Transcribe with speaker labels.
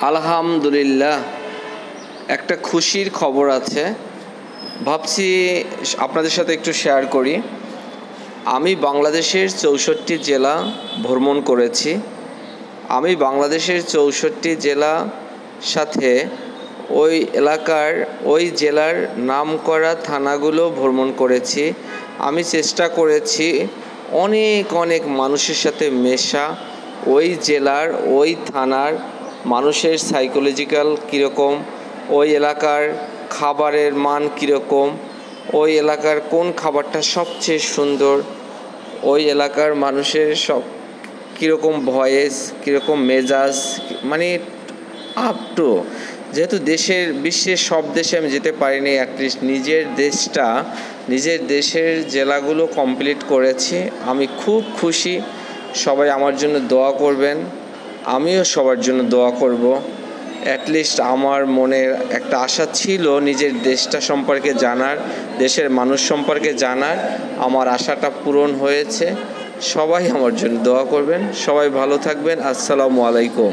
Speaker 1: আলহামদুলিল্লাহ, একটা খুশির খবর আছে, ভাবছি আপনাদের সাথে একটু শেয়ার করি। আমি বাংলাদেশের 64 জেলা ভ্রমণ করেছি। আমি বাংলাদেশের 64 জেলা সাথে ওই এলাকার ওই জেলার নামকরা থানাগুলো ভ্রমণ করেছি। আমি চেষ্টা করেছি অনেক মানুষের সাথে মেশা, ওই জেলার ওই থানার মানুষের সাইকোলজিক্যাল কীরকম, ওই এলাকার খাবারের মান কীরকম, ওই এলাকার কোন খাবারটা সবচেয়ে সুন্দর, ওই এলাকার মানুষের সব কীরকম ভয়েস, কীরকম মেজাজ, মানে আপ টু, যেহেতু বিশ্বের সব দেশে আমি যেতে পারিনি, অ্যাটলিস্ট নিজের দেশের জেলাগুলো কমপ্লিট করেছি। আমি খুব খুশি। সবাই আমার জন্য দোয়া করবেন, আমিও সবার জন্য দোয়া করব। অ্যাটলিস্ট আমার মনের একটা আশা ছিল নিজের দেশটা সম্পর্কে জানার, দেশের মানুষ সম্পর্কে জানার। আমার আশাটা পূরণ হয়েছে। সবাই আমার জন্য দোয়া করবেন। সবাই ভালো থাকবেন। আসসালামু আলাইকুম।